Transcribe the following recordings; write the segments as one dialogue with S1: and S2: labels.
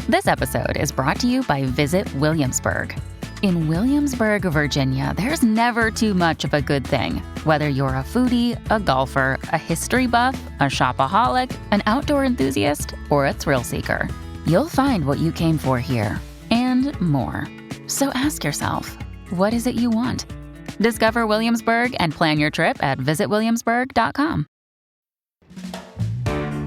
S1: This episode is brought to you by Visit Williamsburg. In Williamsburg, Virginia, there's never too much of a good thing. Whether you're a foodie, a golfer, a history buff, a shopaholic, an outdoor enthusiast, or a thrill seeker, you'll find what you came for here and more. So ask yourself, what is it you want? Discover Williamsburg and plan your trip at visitwilliamsburg.com.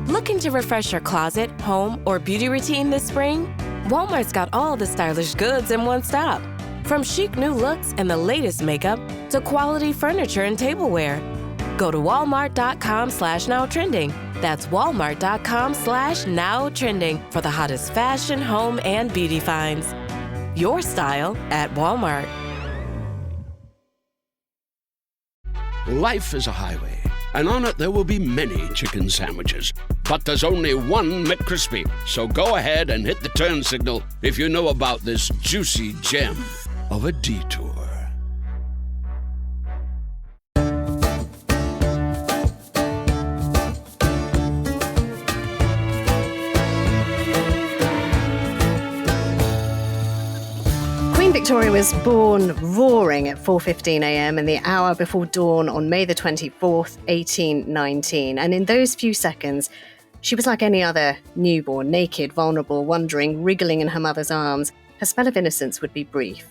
S2: Looking to refresh your closet, home, or beauty routine this spring? Walmart's got all the stylish goods in one stop. From chic new looks and the latest makeup to quality furniture and tableware. Go to walmart.com/nowtrending. That's walmart.com/nowtrending for the hottest fashion, home, and beauty finds. Your style at Walmart.
S3: Life is a highway, and on it there will be many chicken sandwiches. But there's only one McCrispy. So go ahead and hit the turn signal if you know about this juicy gem of a detour.
S4: Queen Victoria was born roaring at 4:15 a.m. in the hour before dawn on May the 24th, 1819. And in those few seconds, she was like any other newborn, naked, vulnerable, wondering, wriggling in her mother's arms. Her spell of innocence would be brief.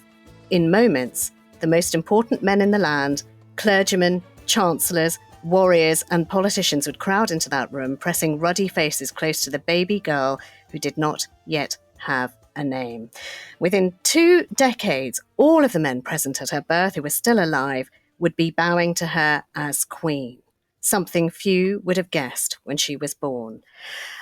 S4: In moments, the most important men in the land, clergymen, chancellors, warriors, and politicians would crowd into that room, pressing ruddy faces close to the baby girl who did not yet have a name. Within 2 decades, all of the men present at her birth who were still alive would be bowing to her as queen. Something few would have guessed when she was born.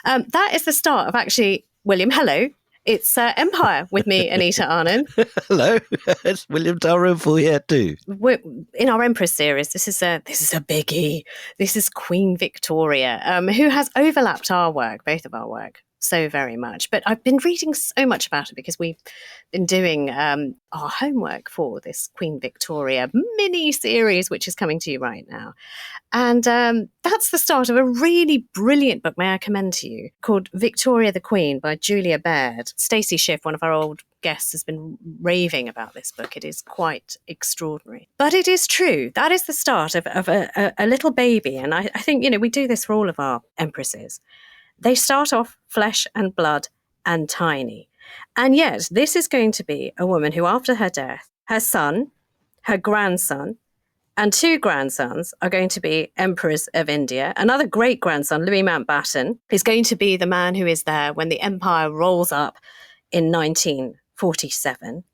S4: That is the start of actually, William, hello. It's Empire with me, Anita Arnon.
S5: Hello, it's William Dalrymple here too.
S4: We're, in our Empress series, this is a biggie. This is Queen Victoria, who has overlapped our work, both of our work, so very much. But I've been reading so much about it because we've been doing our homework for this Queen Victoria mini-series, which is coming to you right now. And that's the start of a really brilliant book, may I commend to you, called Victoria the Queen by Julia Baird. Stacey Schiff, one of our old guests, has been raving about this book. It is quite extraordinary. But it is true. That is the start of a little baby. And I think, we do this for all of our empresses. They start off flesh and blood and tiny. And yet, this is going to be a woman who, after her death, her son, her grandson, and 2 grandsons are going to be emperors of India. Another great-grandson, Louis Mountbatten, is going to be the man who is there when the empire rolls up in 1947.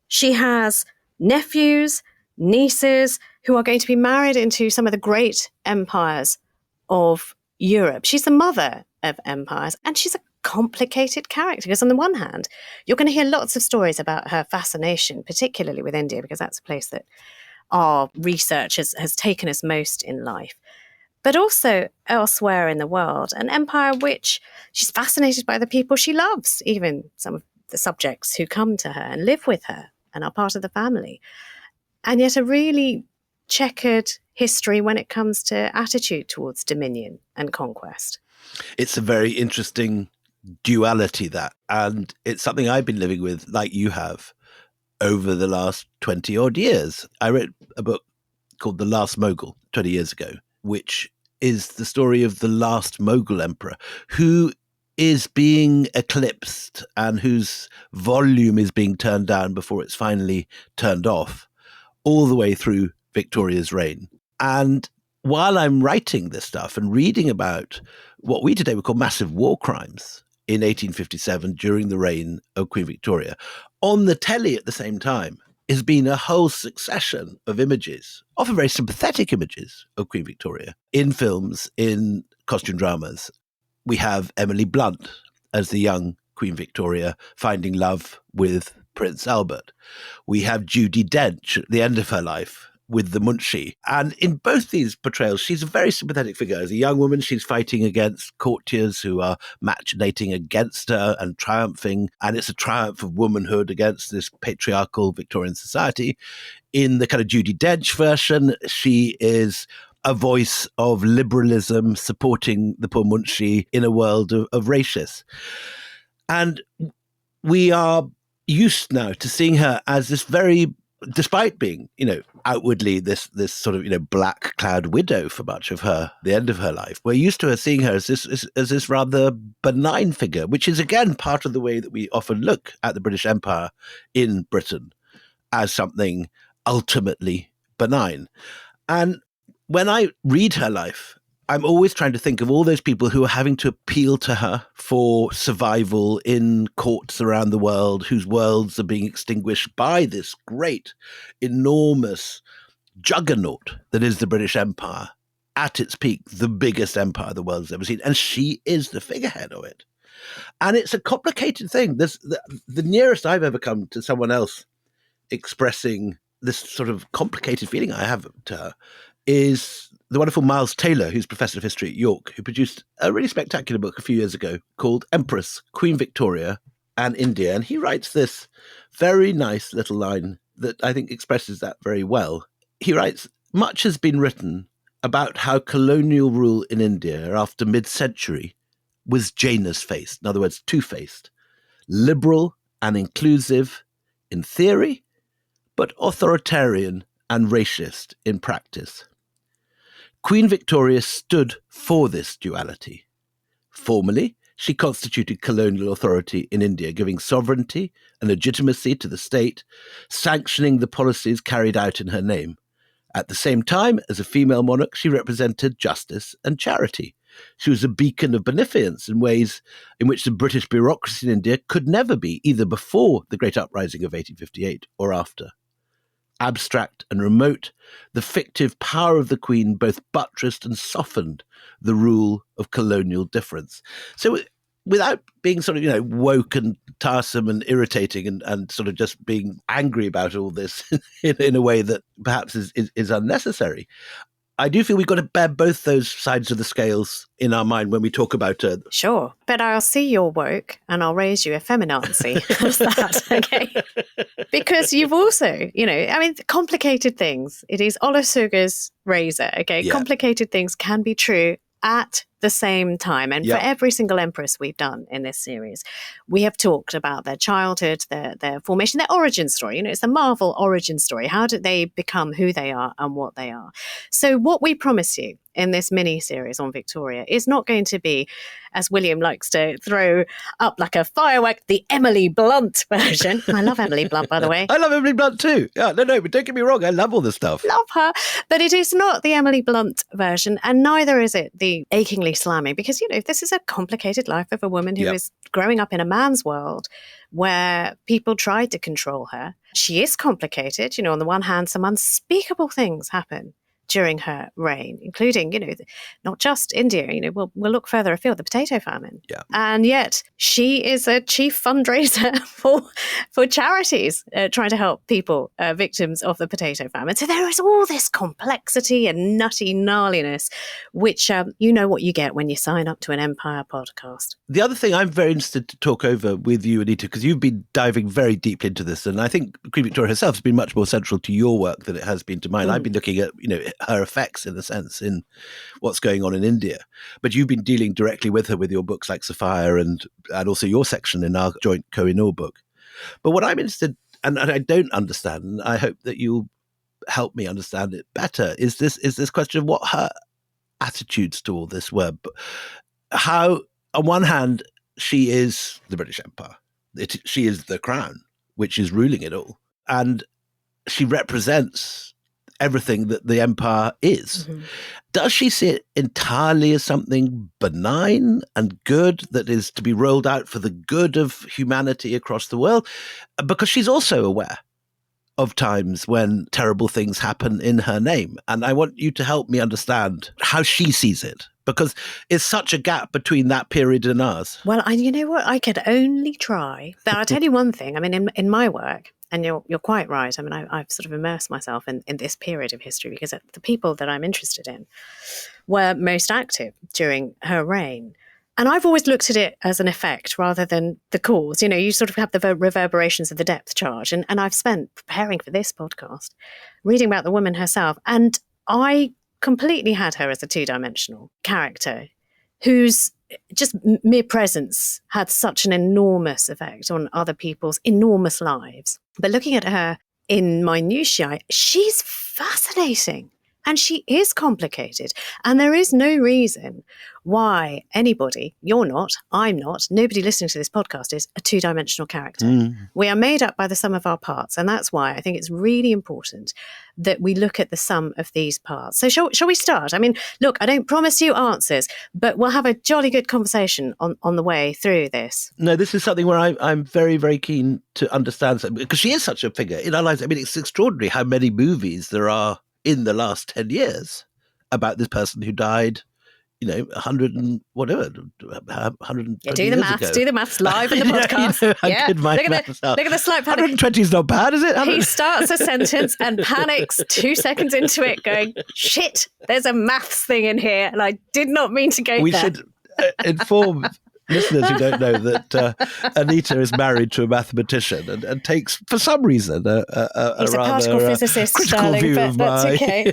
S4: She has nephews, nieces, who are going to be married into some of the great empires of Europe. She's the mother of empires, and she's a complicated character because on the one hand, you're going to hear lots of stories about her fascination, particularly with India, because that's a place that our research has taken us most in life, but also elsewhere in the world, an empire which she's fascinated by the people she loves, even some of the subjects who come to her and live with her and are part of the family, and yet a really checkered history when it comes to attitude towards dominion and conquest.
S5: It's a very interesting duality, that, and it's something I've been living with, like you have, over the last 20 odd years. I wrote a book called The Last Mogul 20 years ago, which is the story of the last Mughal emperor who is being eclipsed and whose volume is being turned down before it's finally turned off, all the way through Victoria's reign. And while I'm writing this stuff and reading about what we today would call massive war crimes in 1857 during the reign of Queen Victoria, on the telly at the same time has been a whole succession of images, often very sympathetic images of Queen Victoria, in films, in costume dramas. We have Emily Blunt as the young Queen Victoria finding love with Prince Albert. We have Judi Dench at the end of her life with the Munshi. And in both these portrayals, she's a very sympathetic figure. As a young woman, she's fighting against courtiers who are machinating against her and triumphing. And it's a triumph of womanhood against this patriarchal Victorian society. In the kind of Judi Dench version, she is a voice of liberalism supporting the poor Munshi in a world of racists. And we are used now to seeing her as this very, despite being, outwardly this sort of, black clad widow for much of the end of her life, we're used to her seeing her as this rather benign figure, which is again part of the way that we often look at the British Empire in Britain as something ultimately benign. And when I read her life, I'm always trying to think of all those people who are having to appeal to her for survival in courts around the world, whose worlds are being extinguished by this great, enormous juggernaut that is the British Empire, at its peak, the biggest empire the world's ever seen. And she is the figurehead of it. And it's a complicated thing. The nearest I've ever come to someone else expressing this sort of complicated feeling I have to her is the wonderful Miles Taylor, who's professor of history at York, who produced a really spectacular book a few years ago called Empress, Queen Victoria and India. And he writes this very nice little line that I think expresses that very well. He writes, "Much has been written about how colonial rule in India after mid-century was Janus-faced, in other words, two-faced, liberal and inclusive in theory, but authoritarian and racist in practice. Queen Victoria stood for this duality. Formally, she constituted colonial authority in India, giving sovereignty and legitimacy to the state, sanctioning the policies carried out in her name. At the same time, as a female monarch, she represented justice and charity. She was a beacon of beneficence in ways in which the British bureaucracy in India could never be, either before the Great Uprising of 1858 or after. Abstract and remote, the fictive power of the Queen both buttressed and softened the rule of colonial difference." So without being sort of, woke and tiresome and irritating and sort of just being angry about all this in a way that perhaps is unnecessary, I do feel we've got to bear both those sides of the scales in our mind when we talk about her.
S4: Sure. But I'll see you're woke and I'll raise you a feminazi. How's that? Okay. Because you've also, complicated things. It is Olusoga's razor. Okay. Yeah. Complicated things can be true at the same time. And for every single empress we've done in this series, we have talked about their childhood, their formation, their origin story. It's the Marvel origin story. How did they become who they are and what they are? So what we promise you in this mini series on Victoria is not going to be, as William likes to throw up like a firework, the Emily Blunt version. I love Emily Blunt, by the way.
S5: I love Emily Blunt too. Yeah, no, but don't get me wrong. I love all this stuff.
S4: Love her. But it is not the Emily Blunt version, and neither is it the achingly slamming, because, this is a complicated life of a woman who is growing up in a man's world where people tried to control her. She is complicated. On the one hand, some unspeakable things happen during her reign, including, not just India, we'll look further afield, the potato famine. Yeah. And yet she is a chief fundraiser for charities trying to help people, victims of the potato famine. So there is all this complexity and nutty gnarliness, which you know what you get when you sign up to an Empire podcast.
S5: The other thing I'm very interested to talk over with you, Anita, because you've been diving very deeply into this, and I think Queen Victoria herself has been much more central to your work than it has been to mine. I've been looking at, her effects, in a sense, in what's going on in India. But you've been dealing directly with her with your books like Sapphire and also your section in our joint Kohinoor book. But what I'm interested, and I don't understand, and I hope that you'll help me understand it better, is this question of what her attitudes to all this were. How, on one hand, she is the British Empire. She is the crown, which is ruling it all. And she represents everything that the empire is. Mm-hmm. Does she see it entirely as something benign and good that is to be rolled out for the good of humanity across the world? Because she's also aware of times when terrible things happen in her name. And I want you to help me understand how she sees it, because it's such a gap between that period and ours.
S4: Well, you know what? I could only try. But I'll tell you one thing. I mean, in my work, and you're quite right. I mean, I've sort of immersed myself in this period of history because the people that I'm interested in were most active during her reign. And I've always looked at it as an effect rather than the cause. You sort of have the reverberations of the depth charge. And I've spent preparing for this podcast, reading about the woman herself. And I completely had her as a two-dimensional character whose just mere presence had such an enormous effect on other people's enormous lives. But looking at her in minutiae, she's fascinating. And she is complicated. And there is no reason why anybody, you're not, I'm not, nobody listening to this podcast is a two-dimensional character. We are made up by the sum of our parts. And that's why I think it's really important that we look at the sum of these parts. So shall we start? I mean, look, I don't promise you answers, but we'll have a jolly good conversation on the way through this.
S5: No, this is something where I'm very, very keen to understand, because she is such a figure in our lives. I mean, it's extraordinary how many movies there are in the last 10 years about this person who died, 100 and whatever, 120
S4: do the maths,
S5: ago.
S4: Do the maths live in the podcast.
S5: I did my maths out.
S4: Look at the slight panic.
S5: 120 is not bad, is it?
S4: He starts a sentence and panics 2 seconds into it going, shit, there's a maths thing in here and I did not mean to go there.
S5: We should inform listeners who don't know that Anita is married to a mathematician and takes, for some reason,
S4: He's a particle physicist,
S5: critical
S4: darling,
S5: view
S4: but
S5: of
S4: that's
S5: my
S4: okay.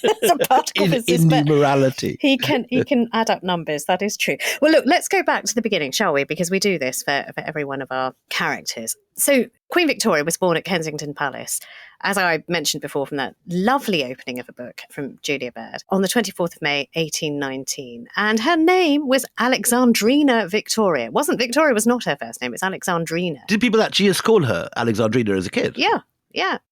S4: That's a particle physicist,
S5: in
S4: but
S5: numerality.
S4: He can add up numbers. That is true. Well, look, let's go back to the beginning, shall we? Because we do this for every one of our characters. So Queen Victoria was born at Kensington Palace, as I mentioned before from that lovely opening of a book from Julia Baird, on the 24th of May, 1819. And her name was Alexandrina Victoria. Victoria was not her first name, it's Alexandrina.
S5: Did people actually just call her Alexandrina as a kid?
S4: Yeah.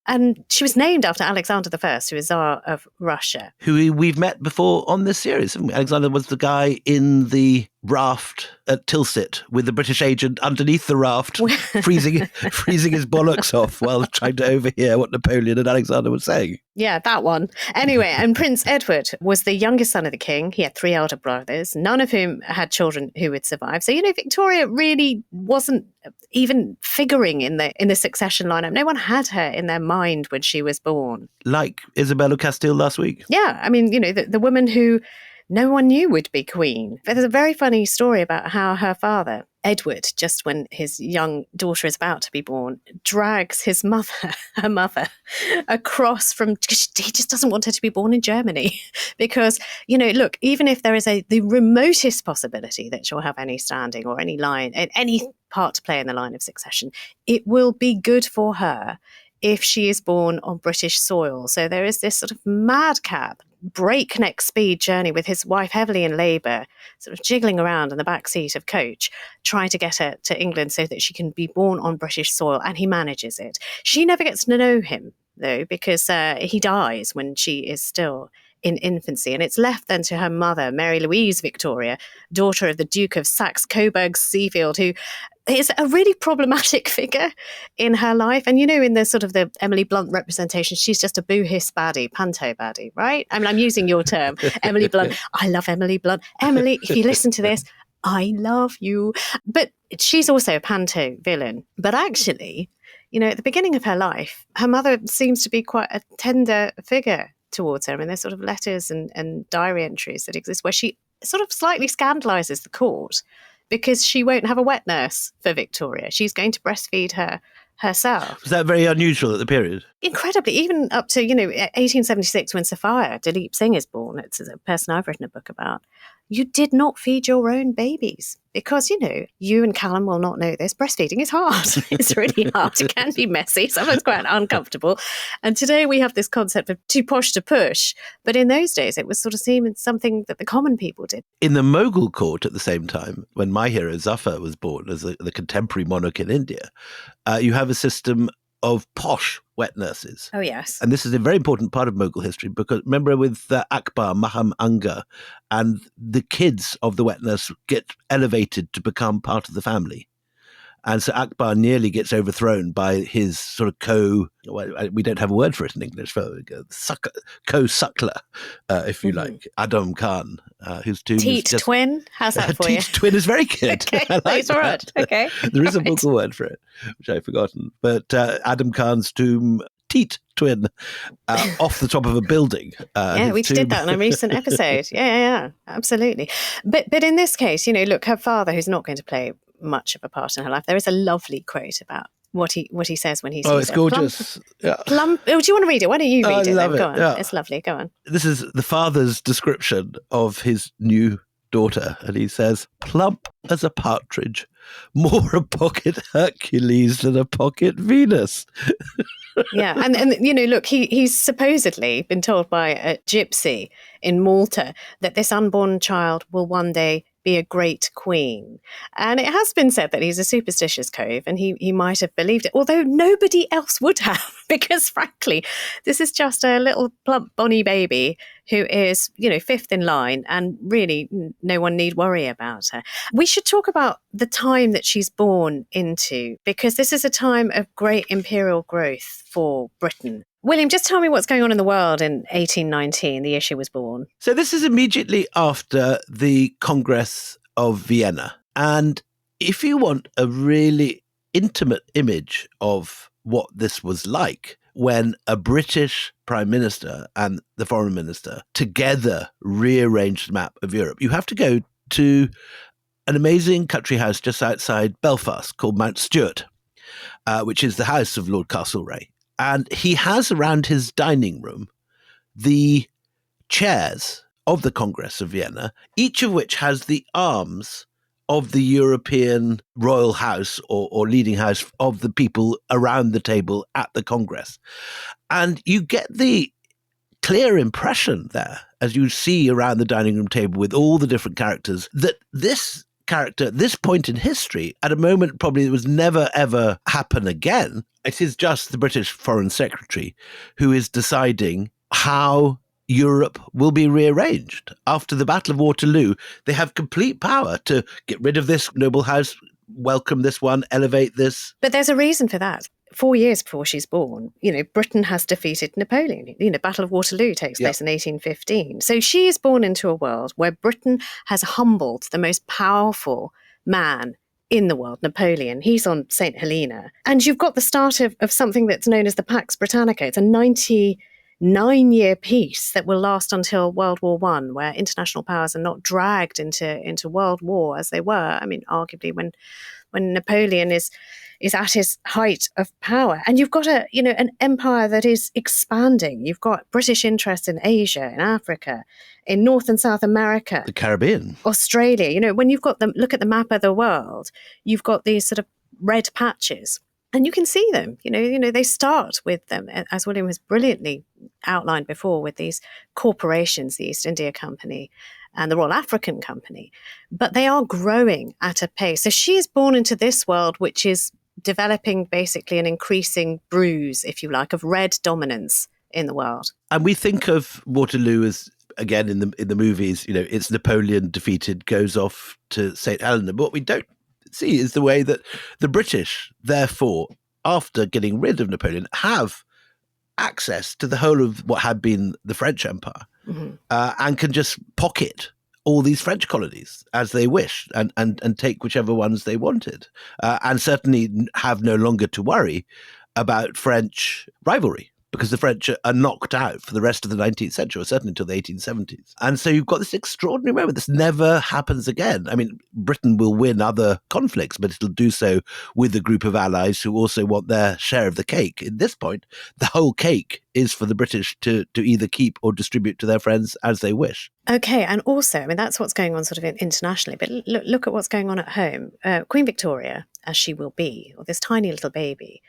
S4: And she was named after Alexander I, who was Tsar of Russia.
S5: Who we've met before on this series, haven't we? Alexander was the guy in the raft at Tilsit with the British agent underneath the raft, freezing his bollocks off while trying to overhear what Napoleon and Alexander were saying.
S4: Yeah, that one. Anyway, and Prince Edward was the youngest son of the king. He had 3 elder brothers, none of whom had children who would survive. So, Victoria really wasn't even figuring in the succession lineup. No one had her in their mind when she was born.
S5: Like Isabel of Castile last week.
S4: Yeah, I mean, the woman who no one knew would be queen. But there's a very funny story about how her father, Edward, just when his young daughter is about to be born, drags her mother, across from, he just doesn't want her to be born in Germany. Because, look, even if there is the remotest possibility that she'll have any standing or any line, any part to play in the line of succession, it will be good for her if she is born on British soil. So there is this sort of madcap, breakneck speed journey with his wife heavily in labour, sort of jiggling around in the back seat of coach, trying to get her to England so that she can be born on British soil, and he manages it. She never gets to know him, though, because he dies when she is still in infancy, and it's left then to her mother, Mary Louise Victoria, daughter of the Duke of Saxe-Coburg-Seafield, who is a really problematic figure in her life. And, in the sort of the Emily Blunt representation, she's just a boo-hiss baddie, panto baddie, right? I mean, I'm using your term, Emily Blunt. I love Emily Blunt. Emily, if you listen to this, I love you. But she's also a panto villain. But actually, at the beginning of her life, her mother seems to be quite a tender figure towards her. I mean, there's sort of letters and diary entries that exist where she sort of slightly scandalises the court because she won't have a wet nurse for Victoria. She's going to breastfeed her herself.
S5: Was that very unusual at the period?
S4: Incredibly, even up to, 1876 when Sophia, Dilip Singh is born, it's a person I've written a book about, you did not feed your own babies because, you and Callum will not know this. Breastfeeding is hard. It's really hard. It can be messy, sometimes quite uncomfortable. And today we have this concept of too posh to push. But in those days, it was sort of seen as something that the common people did.
S5: In the Mughal court at the same time, when my hero Zafar was born as the contemporary monarch in India, you have a system of posh wet nurses.
S4: Oh, yes.
S5: And this is a very important part of Mughal history because remember with Akbar, Maham Anga, and the kids of the wet nurse get elevated to become part of the family. And so Akbar nearly gets overthrown by his sort of we don't have a word for it in English, co-suckler, if you like, Adam Khan, whose tomb
S4: Teat
S5: is
S4: twin? How's that for you?
S5: Teat twin is very good.
S4: Okay,
S5: I like
S4: thanks for
S5: that.
S4: it. Okay.
S5: There is a Mughal word for it, which I've forgotten. But Adam Khan's tomb, Teat twin, off the top of a building.
S4: Yeah, we did that in a recent episode. Yeah, absolutely. But in this case, look, her father, who's not going to play much of a part in her life, there is a lovely quote about what he says when he sees
S5: it. Oh, it's gorgeous.
S4: Do you want to read it? Why don't you read it?
S5: I love it.
S4: Go on.
S5: Yeah.
S4: It's lovely. Go on.
S5: This is the father's description of his new daughter, and he says, plump as a partridge, more a pocket Hercules than a pocket Venus.
S4: Yeah, and look, he's supposedly been told by a gypsy in Malta that this unborn child will one day be a great queen. And it has been said that he's a superstitious cove, and he might have believed it, although nobody else would have, because frankly, this is just a little plump bonny baby who is, fifth in line, and really no one need worry about her. We should talk about the time that she's born into, because this is a time of great imperial growth for Britain. William, just tell me what's going on in the world in 1819, the year she was born.
S5: So this is immediately after the Congress of Vienna. And if you want a really intimate image of what this was like when a British Prime Minister and the Foreign Minister together rearranged the map of Europe, you have to go to an amazing country house just outside Belfast called Mount Stuart, which is the house of Lord Castlereagh. And he has around his dining room the chairs of the Congress of Vienna, each of which has the arms of the European royal house or leading house of the people around the table at the Congress. And you get the clear impression there, as you see around the dining room table with all the different characters, that this character, this point in history, at a moment probably that was never ever happen again, it is just the British Foreign Secretary who is deciding how Europe will be rearranged. After the Battle of Waterloo, they have complete power to get rid of this noble house, welcome this one, elevate this.
S4: But there's a reason for that. 4 years before she's born, Britain has defeated Napoleon. Battle of Waterloo takes place in 1815. So she is born into a world where Britain has humbled the most powerful man in the world, Napoleon. He's on St. Helena. And you've got the start of something that's known as the Pax Britannica. It's a 99-year peace that will last until World War I, where international powers are not dragged into world war as they were. I mean, arguably when Napoleon is at his height of power. And you've got an empire that is expanding. You've got British interest in Asia, in Africa, in North and South America,
S5: The Caribbean,
S4: Australia. When you've got them, look at the map of the world, you've got these sort of red patches. And you can see them, they start with them, as William has brilliantly outlined before, with these corporations, the East India Company and the Royal African Company. But they are growing at a pace. So she is born into this world, which is developing basically an increasing bruise, if you like, of red dominance in the world.
S5: And we think of Waterloo as, again, in the movies, it's Napoleon defeated, goes off to St. Helena. But what we don't see is the way that the British, therefore, after getting rid of Napoleon, have access to the whole of what had been the French Empire, and can just pocket all these French colonies as they wish and take whichever ones they wanted, and certainly have no longer to worry about French rivalry, because the French are knocked out for the rest of the 19th century, or certainly until the 1870s. And so you've got this extraordinary moment. This never happens again. I mean, Britain will win other conflicts, but it'll do so with a group of allies who also want their share of the cake. At this point, the whole cake is for the British to either keep or distribute to their friends as they wish.
S4: Okay, and also, I mean, that's what's going on sort of internationally, but look at what's going on at home. Queen Victoria, as she will be, or this tiny little baby,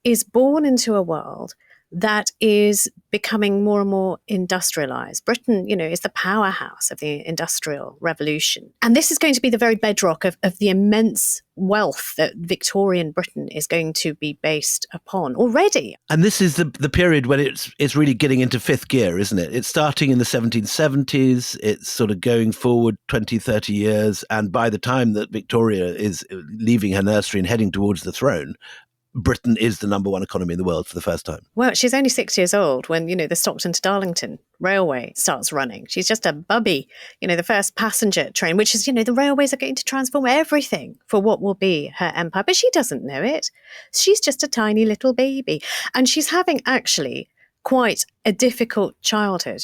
S4: is born into a world that is becoming more and more industrialized. Britain, is the powerhouse of the Industrial Revolution. And this is going to be the very bedrock of the immense wealth that Victorian Britain is going to be based upon already.
S5: And this is the period when it's really getting into fifth gear, isn't it? It's starting in the 1770s. It's sort of going forward 20, 30 years. And by the time that Victoria is leaving her nursery and heading towards the throne, Britain is the number one economy in the world for the first time.
S4: Well, she's only 6 years old when, the Stockton to Darlington railway starts running. She's just a bubby, the first passenger train, which is, the railways are going to transform everything for what will be her empire. But she doesn't know it. She's just a tiny little baby. And she's having actually quite a difficult childhood.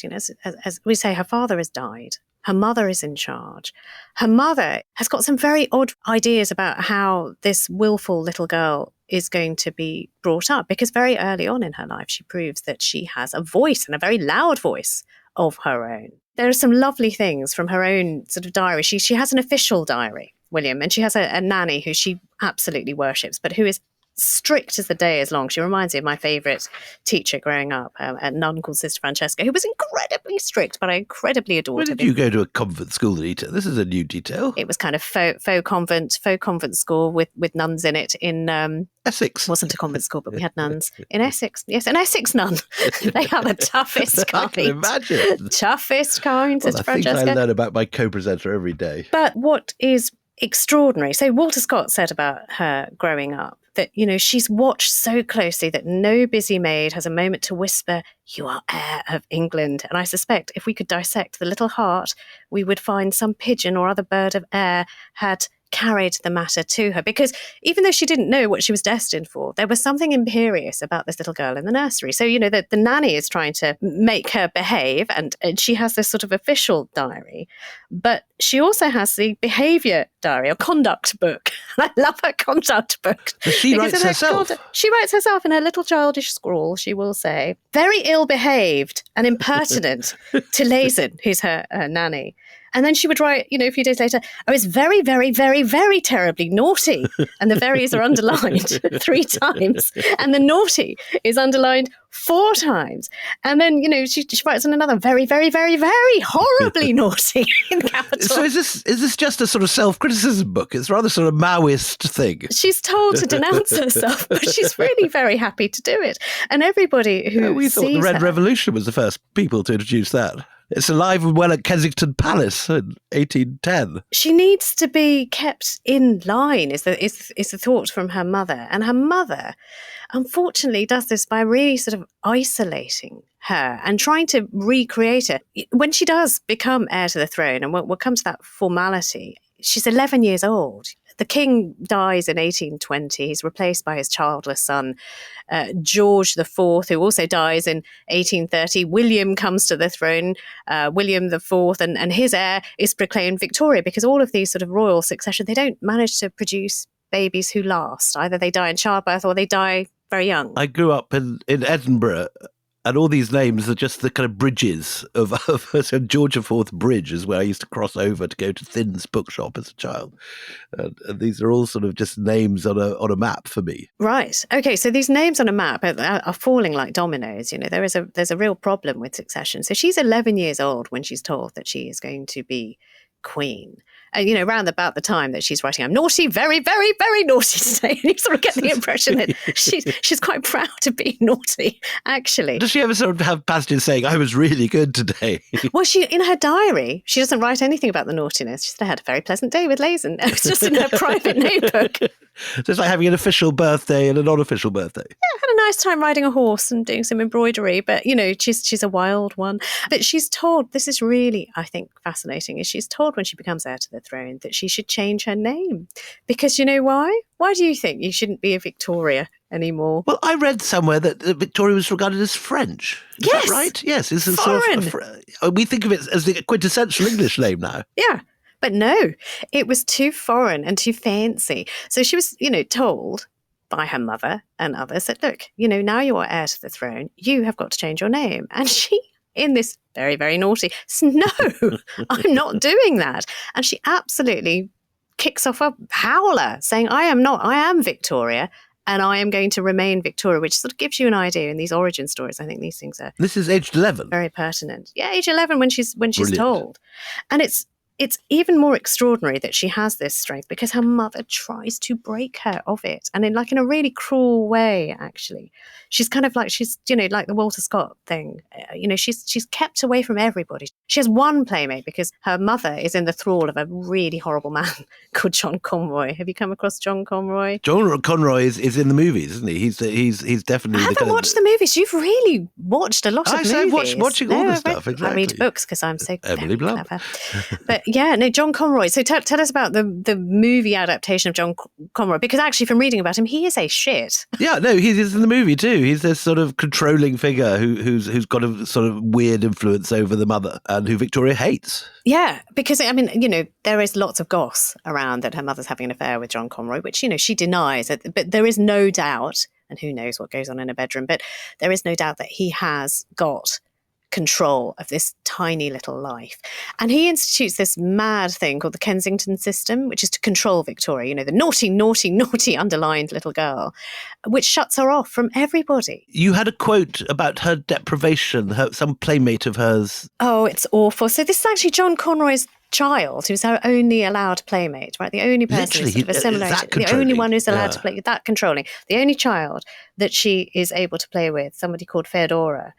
S4: As we say, her father has died. Her mother is in charge. Her mother has got some very odd ideas about how this willful little girl is going to be brought up, because very early on in her life, she proves that she has a voice, and a very loud voice, of her own. there are some lovely things from her own sort of diary. She has an official diary, William, and she has a nanny who she absolutely worships, but who is strict as the day is long. She reminds me of my favourite teacher growing up, a nun called Sister Francesca, who was incredibly strict, but I incredibly adored
S5: Where
S4: her.
S5: did you go to a convent school, Anita? This is a new detail.
S4: It was kind of faux convent school with nuns in it in
S5: Essex.
S4: Wasn't a convent school, but we had nuns in Essex. Yes, an Essex nun. They are the toughest kind.
S5: I can imagine.
S4: Toughest kind,
S5: Well,
S4: Sister
S5: the things
S4: Francesca.
S5: I learn about my co-presenter every day.
S4: But what is extraordinary, so Walter Scott said about her growing up, that, she's watched so closely that no busy maid has a moment to whisper, "You are heir of England." And I suspect if we could dissect the little heart, we would find some pigeon or other bird of air had carried the matter to her, because even though she didn't know what she was destined for, there was something imperious about this little girl in the nursery. So, the nanny is trying to make her behave, and she has this sort of official diary, but she also has the behaviour diary or conduct book. And I love her conduct book.
S5: But she writes herself.
S4: She writes herself in her little childish scrawl. She will say, "Very ill behaved and impertinent," to Lazen, who's her nanny. And then she would write, a few days later, "I was very, very, very, very terribly naughty." And the verys are underlined 3 times. And the naughty is underlined 4 times. And then, she writes on another, "Very, very, very, very horribly naughty," in capital.
S5: So is this just a sort of self-criticism book? It's rather sort of Maoist thing.
S4: She's told to denounce herself, but she's really very happy to do it. And everybody who
S5: we thought the Red Revolution was the first people to introduce that. It's alive and well at Kensington Palace in 1810.
S4: She needs to be kept in line, is the thought from her mother. And her mother, unfortunately, does this by really sort of isolating her and trying to recreate her. When she does become heir to the throne, and we'll come to that formality, she's 11 years old. The king dies in 1820. He's replaced by his childless son, George IV, who also dies in 1830. William comes to the throne, William IV, and his heir is proclaimed Victoria, because all of these sort of royal succession, they don't manage to produce babies who last. Either they die in childbirth or they die very young.
S5: I grew up in Edinburgh, and all these names are just the kind of bridges of so George IV Bridge is where I used to cross over to go to Thin's bookshop as a child. And these are all sort of just names on a map for me.
S4: Right. Okay. So these names on a map are falling like dominoes. There's a real problem with succession. So she's 11 years old when she's told that she is going to be queen. And, around about the time that she's writing, "I'm naughty, very, very, very naughty today." And you sort of get the impression that she's quite proud to be naughty, actually.
S5: Does she ever sort of have passages saying, "I was really good today"?
S4: Well, in her diary, she doesn't write anything about the naughtiness. She said, "I had a very pleasant day with Lazen." It was just in her private notebook.
S5: So it's like having an official birthday and a non-official birthday.
S4: Yeah, had a nice time riding a horse and doing some embroidery, but she's a wild one. But she's told, this is really, I think, fascinating, is she's told when she becomes heir to the throne that she should change her name. Because you know why? Why do you think you shouldn't be a Victoria anymore?
S5: Well, I read somewhere that Victoria was regarded as French. Is that right? Yes, it's a
S4: foreign.
S5: Sort of, we think of it as the quintessential English name now.
S4: Yeah. But no, it was too foreign and too fancy. So she was, told by her mother and others that, look, now you are heir to the throne, you have got to change your name. And she, in this very, very naughty, says, "No, I'm not doing that." And she absolutely kicks off a howler saying, I am Victoria, and I am going to remain Victoria, which sort of gives you an idea in these origin stories. I think these things are
S5: This is aged 11.
S4: very pertinent. Yeah, age 11 when she's
S5: Brilliant.
S4: told. And it's even more extraordinary that she has this strength because her mother tries to break her of it. And in a really cruel way, actually. She's kind of like, like the Walter Scott thing. She's kept away from everybody. She has one playmate because her mother is in the thrall of a really horrible man called John Conroy. Have you come across John Conroy?
S5: John Conroy is in the movies, isn't he? He's definitely.
S4: I haven't watched the movies. You've really watched a lot of movies.
S5: I'm watching all the stuff. Exactly.
S4: I read books because I'm so
S5: Emily Blunt.
S4: clever. But yeah, no, John Conroy. So tell us about the movie adaptation of John Conroy, because actually from reading about him, he is a shit.
S5: Yeah, no, he's in the movie too. He's this sort of controlling figure who's got a sort of weird influence over the mother and who Victoria hates.
S4: Yeah, because there is lots of goss around that her mother's having an affair with John Conroy, which she denies. But there is no doubt, and who knows what goes on in a bedroom, but there is no doubt that he has got control of this tiny little life. And he institutes this mad thing called the Kensington system, which is to control Victoria, the naughty, naughty, naughty underlined little girl, which shuts her off from everybody.
S5: You had a quote about her deprivation, some playmate of hers.
S4: Oh, it's awful. So this is actually John Conroy's child, who's her only allowed playmate, right? The only person who's sort of assimilated, the only one who's allowed to play, that controlling, the only child that she is able to play with, somebody called Feodora.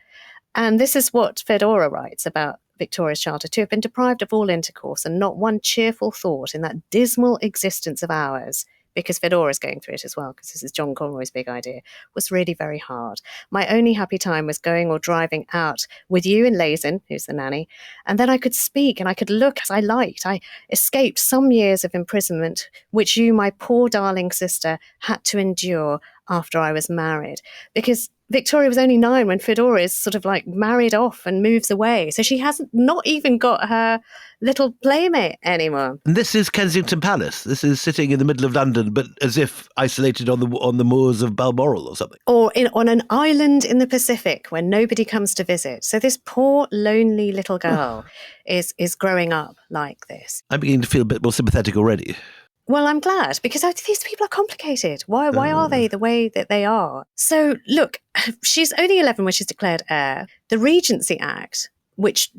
S4: And this is what Feodora writes about Victoria's childhood: to have been deprived of all intercourse and not one cheerful thought in that dismal existence of ours, because Feodora's going through it as well, because this is John Conroy's big idea, was really very hard. My only happy time was going or driving out with you and Lazin, who's the nanny, and then I could speak and I could look as I liked. I escaped some years of imprisonment, which you, my poor darling sister, had to endure after I was married, because Victoria was only 9 when Feodora is sort of like married off and moves away. So she hasn't not even got her little playmate anymore.
S5: And this is Kensington Palace. This is sitting in the middle of London, but as if isolated on the moors of Balmoral or something.
S4: Or on an island in the Pacific where nobody comes to visit. So this poor, lonely little girl is growing up like this.
S5: I'm beginning to feel a bit more sympathetic already.
S4: Well, I'm glad, because these people are complicated. Why are they the way that they are? So, look, she's only 11 when she's declared heir. The Regency Act, which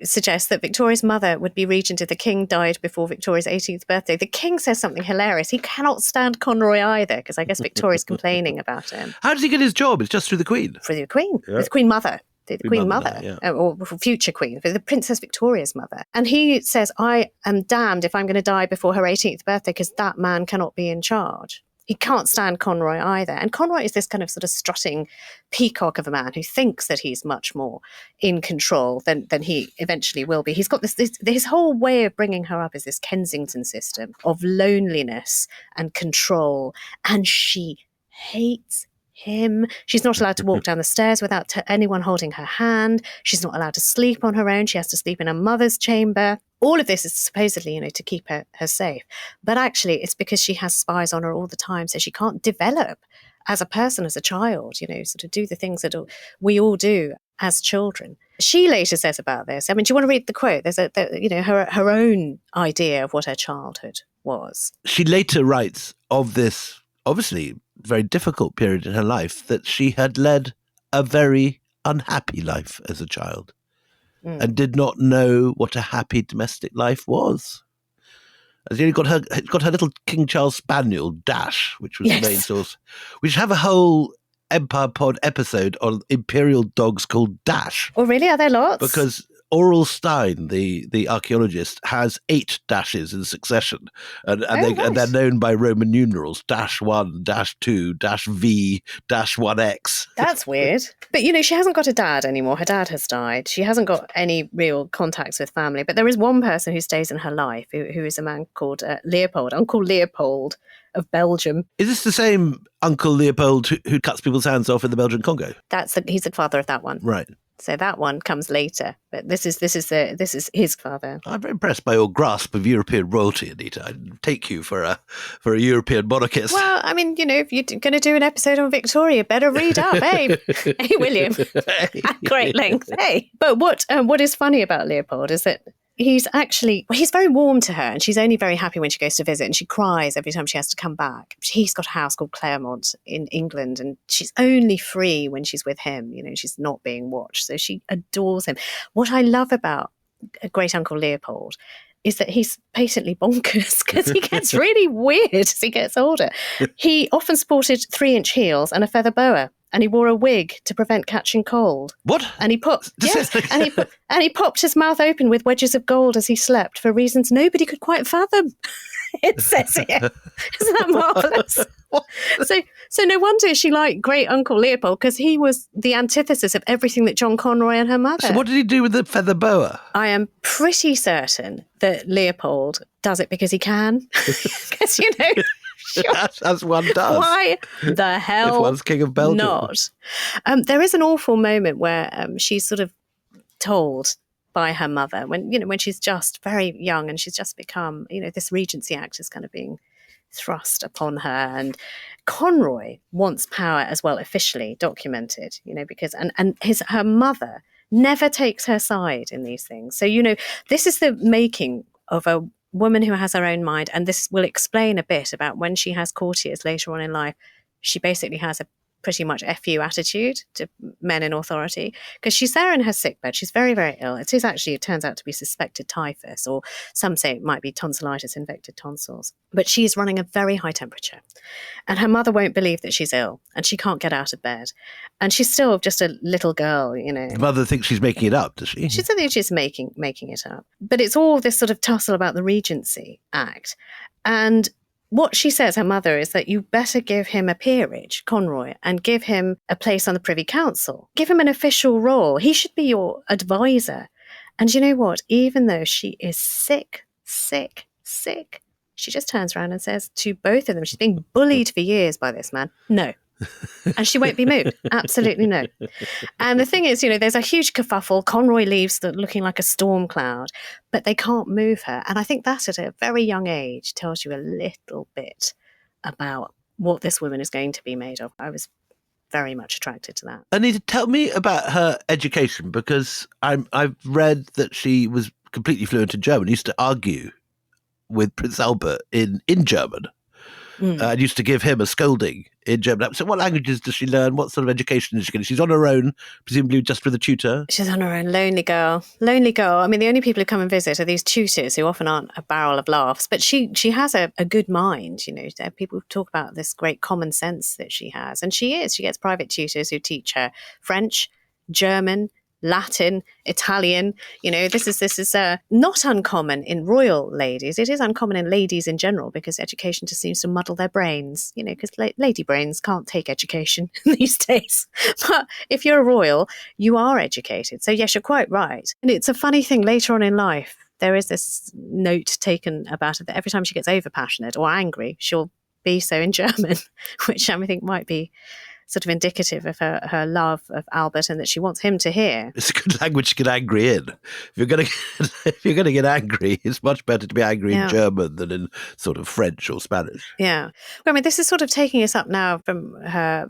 S4: suggests that Victoria's mother would be regent if the king died before Victoria's 18th birthday. The king says something hilarious. He cannot stand Conroy either, because I guess Victoria's complaining about him.
S5: How does he get his job? It's just through the Queen.
S4: Through the Queen.
S5: Yeah.
S4: With Queen Mother. The Queen Mother,
S5: yeah.
S4: Or future Queen, the Princess Victoria's mother. And he says, I am damned if I'm going to die before her 18th birthday, because that man cannot be in charge. He can't stand Conroy either. And Conroy is this kind of sort of strutting peacock of a man who thinks that he's much more in control than he eventually will be. He's got his whole way of bringing her up is this Kensington system of loneliness and control. And she hates him. She's not allowed to walk down the stairs without anyone holding her hand. She's not allowed to sleep on her own. She has to sleep in her mother's chamber. All of this is supposedly, to keep her safe. But actually, it's because she has spies on her all the time, so she can't develop as a person, as a child, sort of do the things that we all do as children. She later says about this, I mean, do you want to read the quote? There's her own idea of what her childhood was.
S5: She later writes of this, obviously, very difficult period in her life, that she had led a very unhappy life as a child and did not know what a happy domestic life was. As she got her little King Charles Spaniel, Dash, which was the main source. We should have a whole Empire Pod episode on Imperial dogs called Dash.
S4: Oh, really? Are there lots?
S5: Because Aurel Stein, the archaeologist, has 8 dashes in succession, and they're known by Roman numerals: -1, -2, -V, -1x.
S4: That's weird. But she hasn't got a dad anymore. Her dad has died. She hasn't got any real contacts with family. But there is one person who stays in her life, who is a man called Leopold, Uncle Leopold of Belgium.
S5: Is this the same Uncle Leopold who cuts people's hands off in the Belgian Congo?
S4: He's the father of that one.
S5: Right.
S4: So that one comes later, but this is his father.
S5: I'm very impressed by your grasp of European royalty, Anita. I'd take you for a European monarchist.
S4: Well, I mean, if you're going to do an episode on Victoria, better read up, hey, hey, William, at great length, hey. But what is funny about Leopold is that he's very warm to her, and she's only very happy when she goes to visit, and she cries every time she has to come back. He's got a house called Claremont in England, and she's only free when she's with him. She's not being watched, so she adores him. What I love about great uncle Leopold is that he's patently bonkers, because he gets really weird as he gets older. He often sported 3-inch heels and a feather boa, and he wore a wig to prevent catching cold.
S5: What?
S4: And he he popped his mouth open with wedges of gold as he slept for reasons nobody could quite fathom. It says here. Isn't that marvellous? So no wonder she liked great Uncle Leopold, because he was the antithesis of everything that John Conroy and her mother.
S5: So what did he do with the feather boa?
S4: I am pretty certain that Leopold does it because he can. Because, sure.
S5: As one does.
S4: Why the hell
S5: if one's king of Belgium.
S4: not? There is an awful moment where she's sort of told by her mother when she's just very young and she's just become, this Regency Act is kind of being thrust upon her, and Conroy wants power as well, officially documented, because her mother never takes her side in these things. So, this is the making of a woman who has her own mind. And this will explain a bit about when she has courtiers later on in life. She basically has a pretty much FU attitude to men in authority, because she's there in her sickbed. She's very, very ill. It turns out to be suspected typhus, or some say it might be tonsillitis, infected tonsils. But she's running a very high temperature. And her mother won't believe that she's ill, and she can't get out of bed. And she's still just a little girl,
S5: The mother thinks she's making it up, does she?
S4: She said that she's making it up. But it's all this sort of tussle about the Regency Act. And what she says, her mother, is that you better give him a peerage, Conroy, and give him a place on the Privy Council. Give him an official role. He should be your advisor. And you know what? Even though she is sick, she just turns around and says to both of them, she's being bullied for years by this man, no. And she won't be moved. Absolutely no. And the thing is, there's a huge kerfuffle. Conroy leaves looking like a storm cloud, but they can't move her. And I think that at a very young age tells you a little bit about what this woman is going to be made of. I was very much attracted to that.
S5: Anita, tell me about her education, because I've read that she was completely fluent in German, used to argue with Prince Albert in German. And used to give him a scolding in German. So what languages does she learn? What sort of education is she getting? She's on her own, presumably just with a tutor.
S4: She's on her own. Lonely girl. I mean, the only people who come and visit are these tutors who often aren't a barrel of laughs. But she has a good mind. People talk about this great common sense that she has. And she is. She gets private tutors who teach her French, German, Latin, Italian. This is not uncommon in royal ladies. It is uncommon in ladies in general, because education just seems to muddle their brains, because lady brains can't take education these days. But if you're a royal, you are educated. So yes, you're quite right. And it's a funny thing later on in life. There is this note taken about it that every time she gets overpassionate or angry, she'll be so in German, which I think might be sort of indicative of her love of Albert, and that she wants him to hear.
S5: It's a good language to get angry in. If you're going to get angry, it's much better to be angry in German than in sort of French or Spanish.
S4: Yeah. I mean, this is sort of taking us up now from her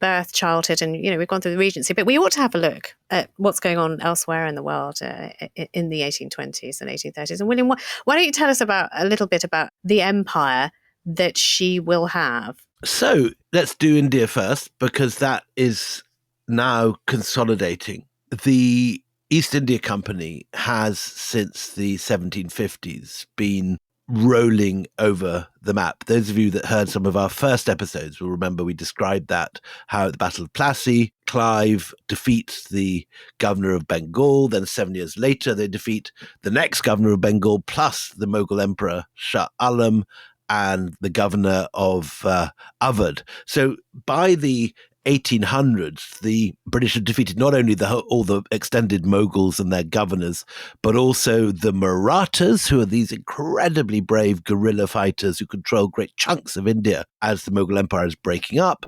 S4: birth, childhood, and, we've gone through the Regency, but we ought to have a look at what's going on elsewhere in the world in the 1820s and 1830s. And William, why don't you tell us a little bit about the empire that she will have?
S5: So let's do India first, because that is now consolidating. The East India Company has, since the 1750s, been rolling over the map. Those of you that heard some of our first episodes will remember we described that, how at the Battle of Plassey, Clive defeats the governor of Bengal. Then 7 years later, they defeat the next governor of Bengal, plus the Mughal emperor Shah Alam, and the governor of Awadh. So by the 1800s, the British had defeated not only all the extended Mughals and their governors, but also the Marathas, who are these incredibly brave guerrilla fighters who control great chunks of India as the Mughal Empire is breaking up,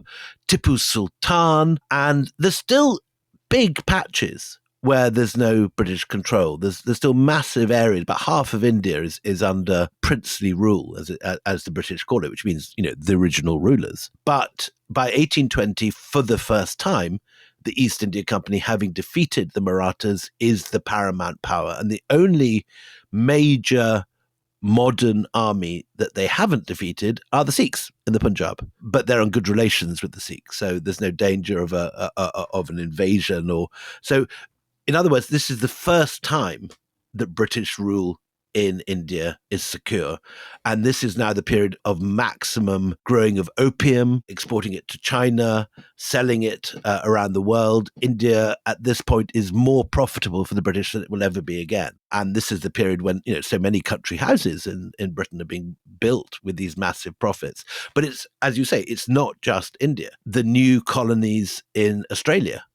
S5: Tipu Sultan, and there's still big patches where there's no British control. There's still massive areas. About half of India is under princely rule, as the British call it, which means, the original rulers. But by 1820, for the first time, the East India Company, having defeated the Marathas, is the paramount power. And the only major modern army that they haven't defeated are the Sikhs in the Punjab, but they're on good relations with the Sikhs, so there's no danger of an invasion. So in other words, this is the first time that British rule in India is secure. And this is now the period of maximum growing of opium, exporting it to China, selling it around the world. India at this point is more profitable for the British than it will ever be again. And this is the period when, so many country houses in Britain are being built with these massive profits. But it's, as you say, it's not just India. The new colonies in Australia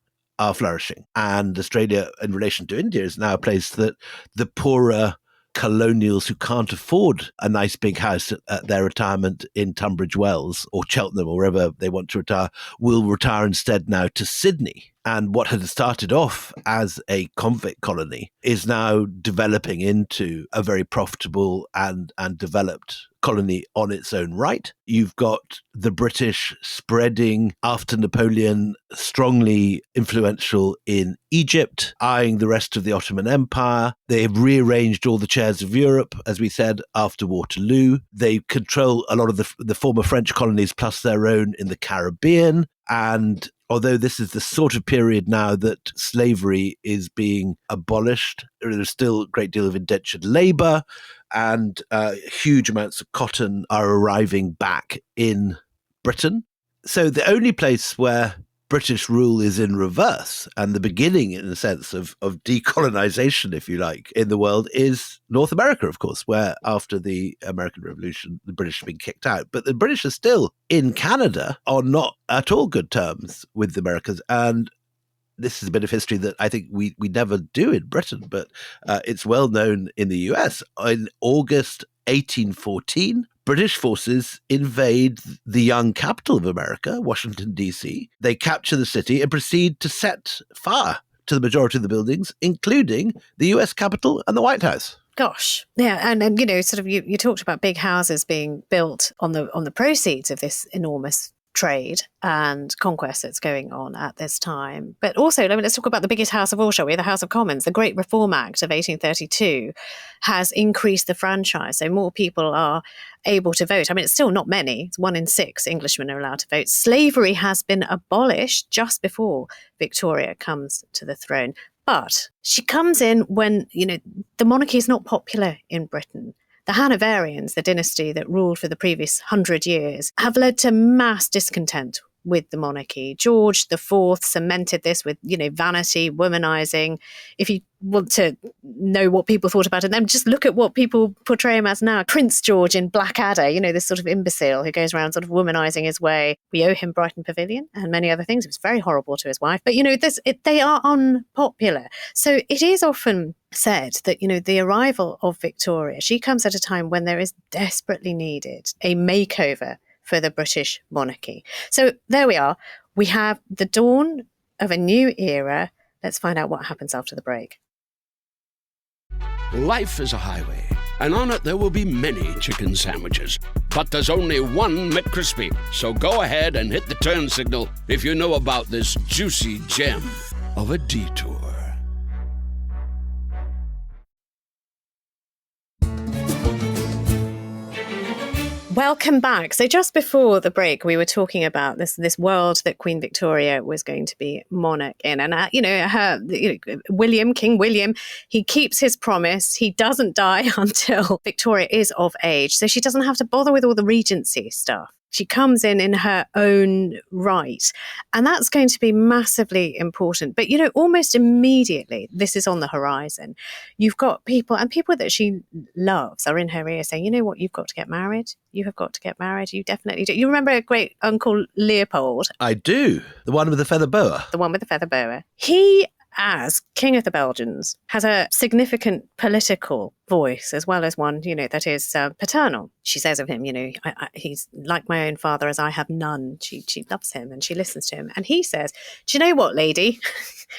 S5: are flourishing. And Australia, in relation to India, is now a place that the poorer colonials who can't afford a nice big house at their retirement in Tunbridge Wells or Cheltenham or wherever they want to retire will retire instead now to Sydney. And what had started off as a convict colony is now developing into a very profitable and developed colony on its own right. You've got the British spreading after Napoleon, strongly influential in Egypt, eyeing the rest of the Ottoman Empire. They have rearranged all the chairs of Europe, as we said, after Waterloo. They control a lot of the former French colonies plus their own in the Caribbean. And although this is the sort of period now that slavery is being abolished, there's still a great deal of indentured labor, and huge amounts of cotton are arriving back in Britain. So the only place where British rule is in reverse, and the beginning, in a sense, of decolonization, if you like, in the world is North America, of course, where after the American Revolution, the British have been kicked out. But the British are still in Canada on not at all good terms with the Americans. And this is a bit of history that I think we never do in Britain, but it's well known in the US. In August 1814, British forces invade the young capital of America, Washington, D.C. They capture the city and proceed to set fire to the majority of the buildings, including the US Capitol and the White House.
S4: Gosh. Yeah. And you know, sort of you talked about big houses being built on the proceeds of this enormous trade and conquest that's going on at this time. But also, let's talk about the biggest house of all, shall we? The House of Commons. The Great Reform Act of 1832 has increased the franchise, so more people are able to vote. I mean, it's still not many. It's 1 in 6 Englishmen are allowed to vote. Slavery has been abolished just before Victoria comes to the throne. But she comes in when, you know, the monarchy is not popular in Britain. The Hanoverians, the dynasty that ruled for the previous 100 years, have led to mass discontent with the monarchy. George IV cemented this with, you know, vanity, womanizing. If you want to know what people thought about it, then just look at what people portray him as now. Prince George in Blackadder, you know, this sort of imbecile who goes around sort of womanizing his way. We owe him Brighton Pavilion and many other things. It was very horrible to his wife. But, you know, they are unpopular. So it is often said that, you know, the arrival of Victoria, she comes at a time when there is desperately needed a makeover for the British monarchy. So there we are. We have the dawn of a new era. Let's find out what happens after the break.
S3: Life is a highway, and on it there will be many chicken sandwiches. But there's only one McCrispy. So go ahead and hit the turn signal if you know about this juicy gem of a detour.
S4: Welcome back. So just before the break, we were talking about this world that Queen Victoria was going to be monarch in. And, King William, he keeps his promise. He doesn't die until Victoria is of age. So she doesn't have to bother with all the regency stuff. She comes in her own right. And that's going to be massively important. But, you know, almost immediately, this is on the horizon. You've got people that she loves are in her ear saying, you know what, you've got to get married. You have got to get married. You definitely do. You remember a great Uncle Leopold?
S5: I do. The one with the feather boa.
S4: The one with the feather boa. He, as King of the Belgians, has a significant political voice as well as one, you know, that is paternal. She says of him, you know, he's like my own father as I have none. She loves him and she listens to him. And he says, do you know what, lady?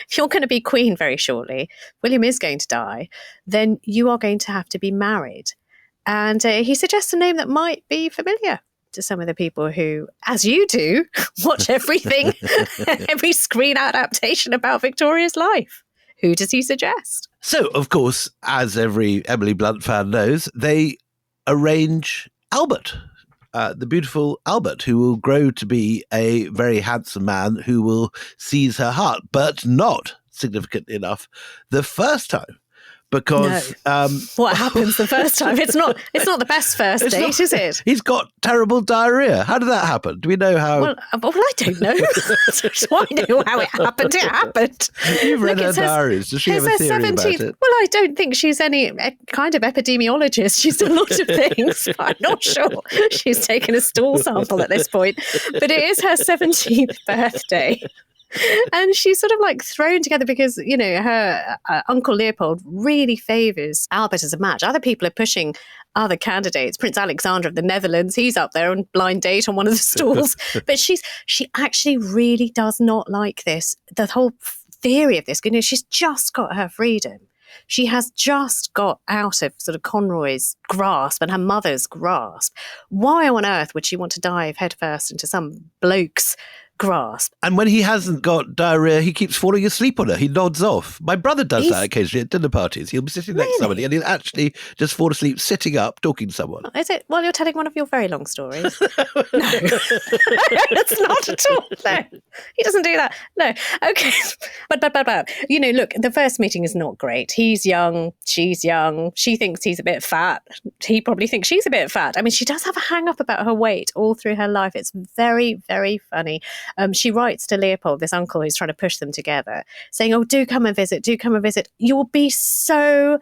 S4: If you're going to be queen very shortly, William is going to die, then you are going to have to be married. And he suggests a name that might be familiar to some of the people who, as you do, watch everything, every screen adaptation about Victoria's life. Who does he suggest?
S5: So, of course, as every Emily Blunt fan knows, they arrange Albert, the beautiful Albert, who will grow to be a very handsome man who will seize her heart, but not significant enough the first time. Because
S4: what happens the first time? It's not the best first date, is it?
S5: He's got terrible diarrhea. How did that happen? Do we know how?
S4: Well, I don't know. So I know how it happened. It happened.
S5: You've read her diaries. Does she have a theory about it?
S4: Well, I don't think she's any kind of epidemiologist. She's a lot of things. But I'm not sure she's taken a stool sample at this point. But it is her 17th birthday. And she's sort of like thrown together because, you know, her Uncle Leopold really favours Albert as a match. Other people are pushing other candidates. Prince Alexander of the Netherlands, he's up there on blind date on one of the stalls. But she actually really does not like this. The whole theory of this, you know, she's just got her freedom. She has just got out of sort of Conroy's grasp and her mother's grasp. Why on earth would she want to dive headfirst into some bloke's grasp?
S5: And when he hasn't got diarrhea, he keeps falling asleep on her. He nods off. My brother does that occasionally at dinner parties. He'll be sitting next to somebody and he'll actually just fall asleep sitting up talking to someone.
S4: Is it while you're telling one of your very long stories? No. It's not at all. No. He doesn't do that. No. Okay. But. You know, look, the first meeting is not great. He's young. She's young. She thinks he's a bit fat. He probably thinks she's a bit fat. I mean, she does have a hang up about her weight all through her life. It's very, very funny. She writes to Leopold, this uncle who's trying to push them together, saying, oh, do come and visit, do come and visit. You'll be so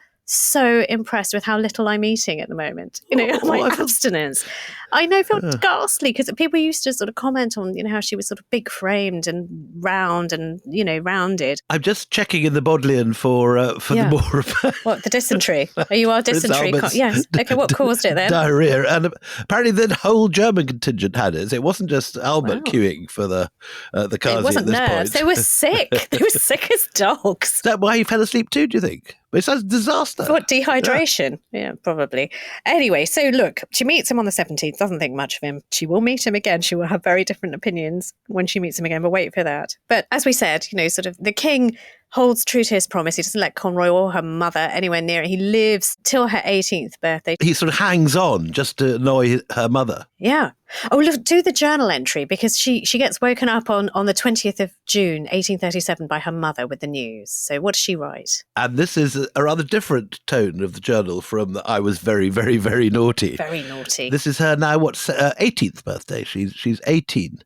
S4: impressed with how little I'm eating at the moment. You know, my abstinence. I know, feel ghastly, because people used to sort of comment on, you know, how she was sort of big framed and round and, you know, rounded.
S5: I'm just checking in the Bodleian for the more of
S4: What, the dysentery? Are you our dysentery? Yes. Okay, what caused it then?
S5: Diarrhea. And apparently the whole German contingent had it. It wasn't just Albert queuing for the Kazi.
S4: It wasn't
S5: at this
S4: nerves.
S5: point.
S4: They were sick. They were sick as dogs.
S5: Is that why he fell asleep too, do you think? But it sounds disaster.
S4: What, dehydration? Yeah, probably. Anyway, so look, she meets him on the 17th, doesn't think much of him. She will meet him again. She will have very different opinions when she meets him again, but wait for that. But as we said, you know, sort of the king holds true to his promise. He doesn't let Conroy or her mother anywhere near it. He lives till her 18th birthday.
S5: He sort of hangs on just to annoy her mother.
S4: Yeah. Oh, look, do the journal entry, because she gets woken up on the 20th of June, 1837, by her mother with the news. So what does she write?
S5: And this is a rather different tone of the journal from I was very, very, very naughty.
S4: Very naughty.
S5: This is her now, 18th birthday. She's 18.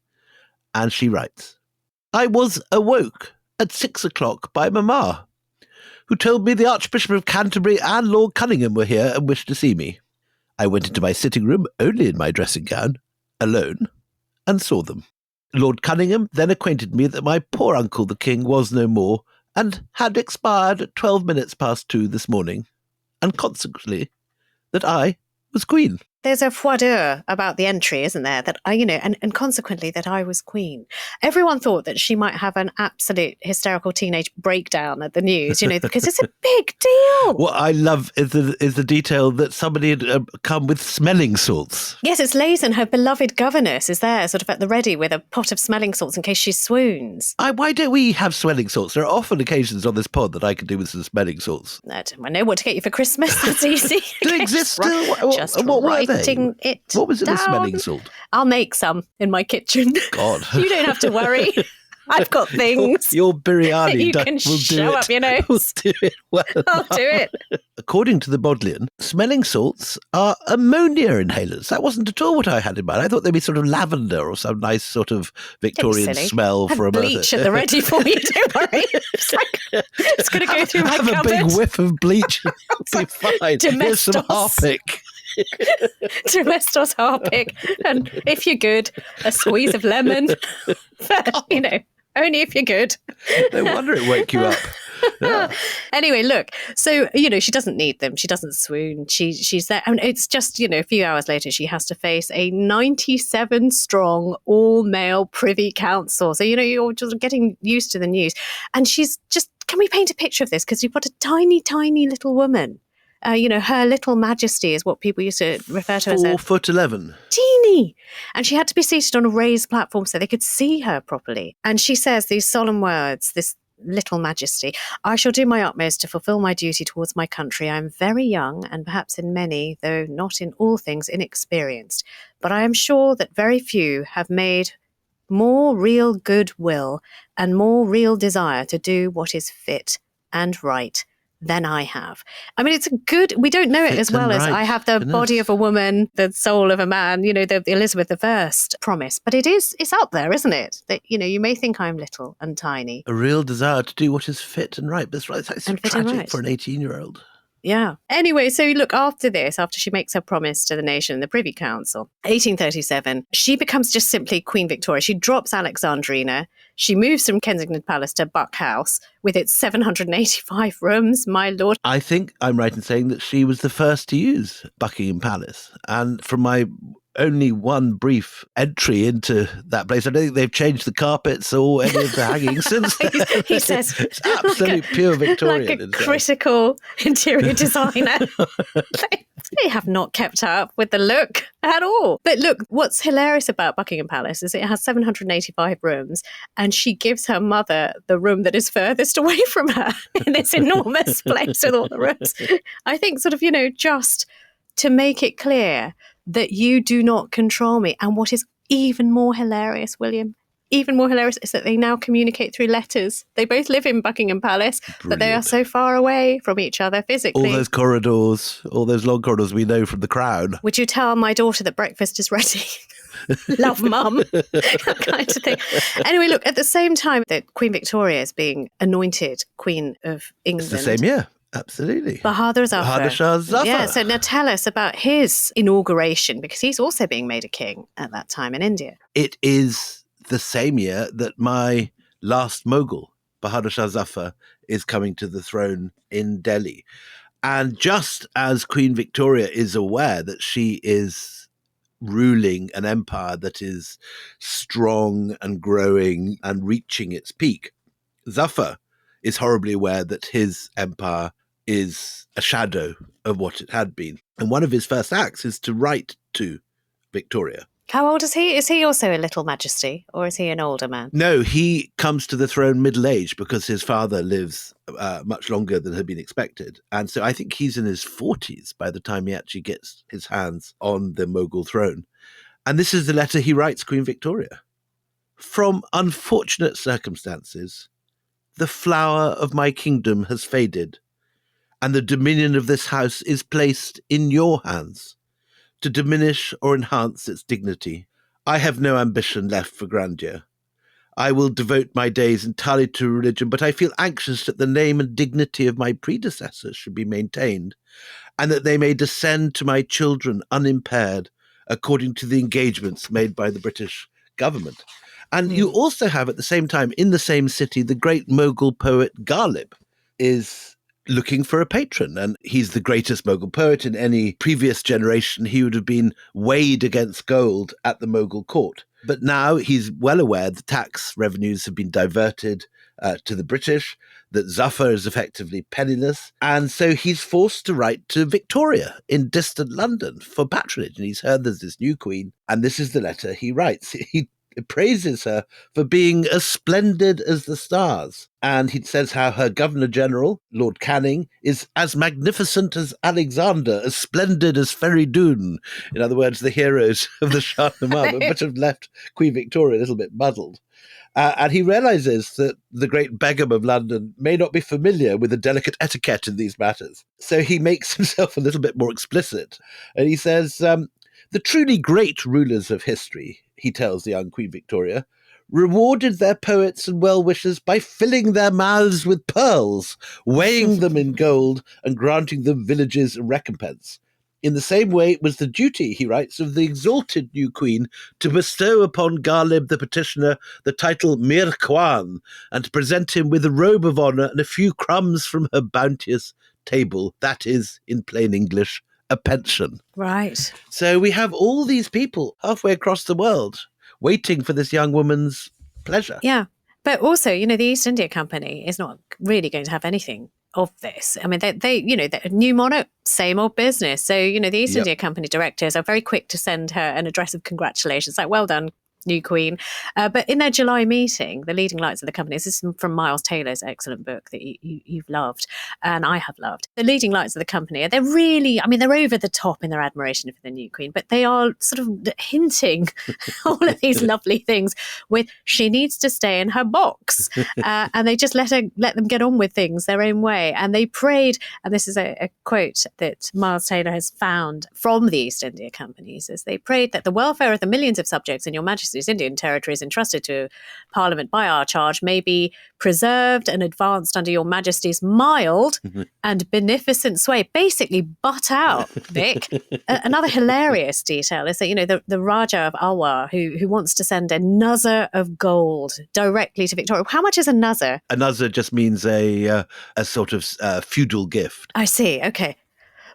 S5: And she writes, I was awoke at 6 o'clock by Mamma, who told me the Archbishop of Canterbury and Lord Cunningham were here and wished to see me. I went into my sitting room, only in my dressing gown, alone, and saw them. Lord Cunningham then acquainted me that my poor uncle the king was no more, and had expired at 12 minutes past 2 this morning, and consequently that I was queen.
S4: There's a froideur about the entry, isn't there? That I, you know, and consequently that I was queen. Everyone thought that she might have an absolute hysterical teenage breakdown at the news, you know, because it's a big deal.
S5: What I love is the detail that somebody had come with smelling salts.
S4: Yes, it's Lazen, her beloved governess, is there sort of at the ready with a pot of smelling salts in case she swoons.
S5: Why don't we have smelling salts? There are often occasions on this pod that I can do with some smelling salts.
S4: I know what to get you for Christmas. That's easy.
S5: Do they exist still? What were they?
S4: It
S5: what was in
S4: down.
S5: the smelling salt?
S4: I'll make some in my kitchen.
S5: God.
S4: You don't have to worry. I've got things.
S5: Your biryani
S4: you can show up your nose.
S5: We'll do it well.
S4: I'll do it.
S5: According to the Bodleian, smelling salts are ammonia inhalers. That wasn't at all what I had in mind. I thought they'd be sort of lavender or some nice sort of Victorian smell
S4: have
S5: for a
S4: bleach at the ready for you. Don't worry. It's going to go through my cupboard.
S5: Have a big whiff of bleach. It'll be fine. Here's some Harpic.
S4: Domestos Harpic, and if you're good, a squeeze of lemon. You know, only if you're good.
S5: No wonder it woke you up. Yeah.
S4: Anyway, look, so, you know, she doesn't need them. She doesn't swoon. She's there. I mean, it's just, you know, a few hours later, she has to face a 97-strong, all-male privy council. So, you know, you're just getting used to the news. And she's just, can we paint a picture of this? Because you've got a tiny, tiny little woman. You know, her little majesty is what people used to refer to as
S5: 4'11".
S4: Teeny. And she had to be seated on a raised platform so they could see her properly. And she says these solemn words, this little majesty, I shall do my utmost to fulfill my duty towards my country. I am very young and perhaps in many, though not in all things, inexperienced. But I am sure that very few have made more real good will and more real desire to do what is fit and right than I have. I mean, it's a good, we don't know it as well as I have the body of a woman, the soul of a man, you know, the Elizabeth I promise. But it's up there, isn't it? That, you know, you may think I'm little and tiny.
S5: A real desire to do what is fit and right. But it's right. It's so tragic for an 18-year-old.
S4: Yeah. Anyway, so look, after this, after she makes her promise to the nation, the Privy Council, 1837, she becomes just simply Queen Victoria. She drops Alexandrina. She moves from Kensington Palace to Buck House with its 785 rooms, my lord.
S5: I think I'm right in saying that she was the first to use Buckingham Palace. And from my only one brief entry into that place. I don't think they've changed the carpets or any of the hangings since then.
S4: He says,
S5: It's absolute pure Victorian.
S4: like a critical interior designer. They have not kept up with the look at all. But look, what's hilarious about Buckingham Palace is it has 785 rooms, and she gives her mother the room that is furthest away from her in this enormous place with all the rooms. I think sort of, just to make it clear that you do not control me. And what is even more hilarious, William, even more hilarious is that they now communicate through letters. They both live in Buckingham Palace, but they are so far away from each other physically.
S5: All those corridors, all those long corridors we know from The Crown.
S4: Would you tell my daughter that breakfast is ready? Love, Mum. That kind of thing. Anyway, look, at the same time that Queen Victoria is being anointed Queen of England.
S5: It's the same year. Absolutely.
S4: Bahadur
S5: Shah Zafar.
S4: Yeah, so now tell us about his inauguration, because he's also being made a king at that time in India.
S5: It is the same year that my last Mughal, Bahadur Shah Zafar, is coming to the throne in Delhi. And just as Queen Victoria is aware that she is ruling an empire that is strong and growing and reaching its peak, Zafar is horribly aware that his empire is a shadow of what it had been. And one of his first acts is to write to Victoria.
S4: How old is he? Is he also a little majesty, or is he an older man?
S5: No, he comes to the throne middle-aged because his father lives much longer than had been expected. And so I think he's in his 40s by the time he actually gets his hands on the Mughal throne. And this is the letter he writes Queen Victoria. From unfortunate circumstances, the flower of my kingdom has faded, and the dominion of this house is placed in your hands to diminish or enhance its dignity. I have no ambition left for grandeur. I will devote my days entirely to religion, but I feel anxious that the name and dignity of my predecessors should be maintained, and that they may descend to my children unimpaired, according to the engagements made by the British government. And you also have, at the same time, in the same city, the great Mughal poet Ghalib is looking for a patron. And he's the greatest Mughal poet. In any previous generation, he would have been weighed against gold at the Mughal court. But now he's well aware the tax revenues have been diverted to the British, that Zafar is effectively penniless. And so he's forced to write to Victoria in distant London for patronage. And he's heard there's this new queen. And this is the letter he writes. He praises her for being as splendid as the stars. And he says how her Governor-General, Lord Canning, is as magnificent as Alexander, as splendid as Feridun. In other words, the heroes of the Shahnameh, which have left Queen Victoria a little bit muddled. And he realizes that the great Begum of London may not be familiar with the delicate etiquette in these matters. So he makes himself a little bit more explicit. And he says, the truly great rulers of history, he tells the young Queen Victoria, rewarded their poets and well-wishers by filling their mouths with pearls, weighing them in gold, and granting them villages and recompense. In the same way, it was the duty, he writes, of the exalted new queen to bestow upon Ghalib the petitioner the title Mir Kwan, and to present him with a robe of honour and a few crumbs from her bounteous table. That is, in plain English, a pension.
S4: Right.
S5: So we have all these people halfway across the world waiting for this young woman's pleasure.
S4: Yeah. But also, the East India Company is not really going to have anything of this. I mean, they new monarch, same old business. So, the East India Company directors are very quick to send her an address of congratulations, like, well done, new queen. But in their July meeting, the leading lights of the company, this is from Miles Taylor's excellent book that you've loved and I have loved. The leading lights of the company, they're really, they're over the top in their admiration for the new queen, but they are sort of hinting all of these lovely things with, she needs to stay in her box. And they just let them get on with things their own way. And they prayed, and this is a quote that Miles Taylor has found from the East India Company, says, they prayed that the welfare of the millions of subjects in your Majesty's Indian territories entrusted to Parliament by our charge may be preserved and advanced under your Majesty's mild and beneficent sway. Basically, butt out, Vic. Another hilarious detail is that, the Raja of Alwar, who wants to send a nuzzar of gold directly to Victoria. How much is a nuzzar?
S5: A nuzzar just means a sort of feudal gift.
S4: I see. Okay.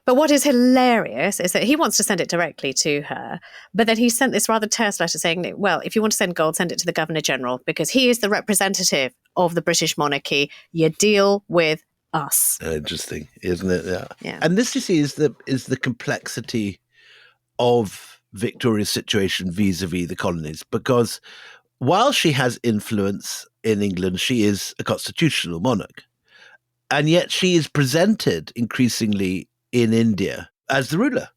S4: But what is hilarious is that he wants to send it directly to her, but then he sent this rather terse letter saying, well, if you want to send gold, send it to the Governor-General because he is the representative of the British monarchy. You deal with us.
S5: Interesting, isn't it?
S4: Yeah.
S5: And this, you see, is the complexity of Victoria's situation vis-a-vis the colonies, because while she has influence in England, she is a constitutional monarch. And yet she is presented increasingly in India as the ruler,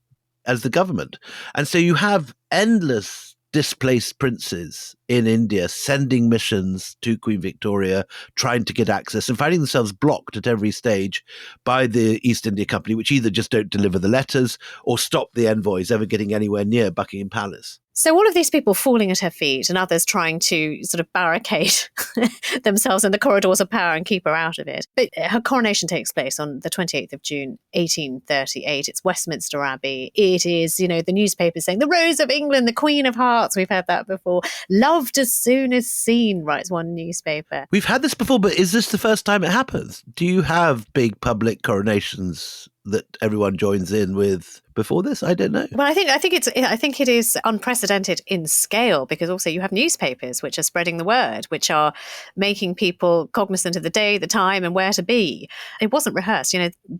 S5: as the government. And so you have endless displaced princes in India sending missions to Queen Victoria, trying to get access and finding themselves blocked at every stage by the East India Company, which either just don't deliver the letters or stop the envoys ever getting anywhere near Buckingham Palace.
S4: So all of these people falling at her feet and others trying to sort of barricade themselves in the corridors of power and keep her out of it. But her coronation takes place on the 28th of June, 1838. It's Westminster Abbey. It is, the newspapers saying, the Rose of England, the Queen of Hearts. We've had that before. Loved as soon as seen, writes one newspaper.
S5: We've had this before, but is this the first time it happens? Do you have big public coronations that everyone joins in with before this? I don't know.
S4: Well, I think it is unprecedented in scale because also you have newspapers which are spreading the word, which are making people cognizant of the day, the time, and where to be. It wasn't rehearsed.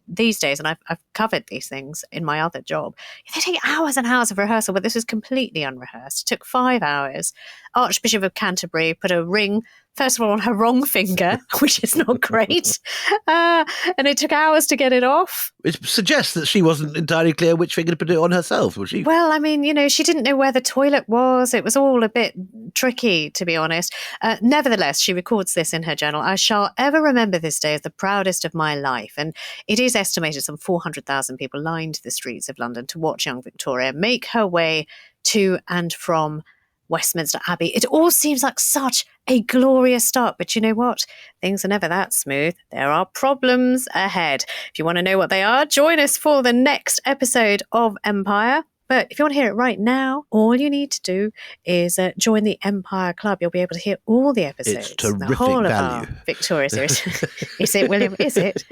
S4: These days, and I've covered these things in my other job, they take hours and hours of rehearsal, but this was completely unrehearsed. It took 5 hours. Archbishop of Canterbury put a ring, first of all, on her wrong finger, which is not great. And it took hours to get it off.
S5: It suggests that she wasn't entirely clear which finger to put it on herself, was she?
S4: Well, I mean, she didn't know where the toilet was. It was all a bit tricky, to be honest. Nevertheless, she records this in her journal. I shall ever remember this day as the proudest of my life. And it is estimated some 400,000 people lined the streets of London to watch young Victoria make her way to and from Westminster Abbey. It all seems like such a glorious start, but you know what? Things are never that smooth. There are problems ahead. If you want to know what they are, join us for the next episode of Empire. But if you want to hear it right now, all you need to do is join the Empire Club. You'll be able to hear all the episodes.
S5: It's terrific
S4: the whole
S5: value.
S4: Of our Victoria series. Is it, William? Is it?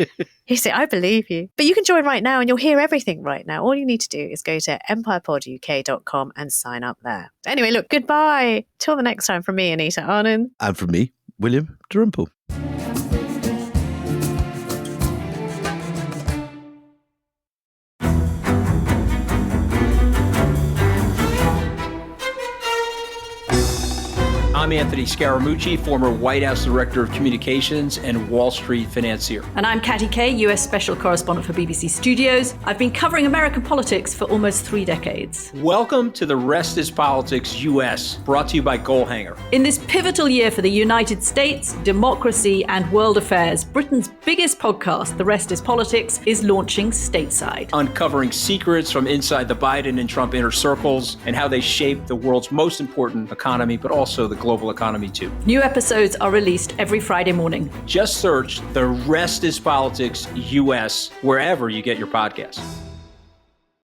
S4: Is it? I believe you. But you can join right now and you'll hear everything right now. All you need to do is go to empirepoduk.com and sign up there. Anyway, look, goodbye. Till the next time from me, Anita Arnon.
S5: And from me, William Dalrymple.
S6: I'm Anthony Scaramucci, former White House Director of Communications and Wall Street financier.
S7: And I'm Katty Kay, US Special Correspondent for BBC Studios. I've been covering American politics for almost 3 decades.
S6: Welcome to The Rest is Politics US, brought to you by Goalhanger.
S7: In this pivotal year for the United States, democracy, and world affairs, Britain's biggest podcast, The Rest is Politics, is launching stateside.
S6: Uncovering secrets from inside the Biden and Trump inner circles and how they shape the world's most important economy, but also the global economy too.
S7: New episodes are released every Friday morning.
S6: Just search The Rest is Politics US wherever you get your podcasts.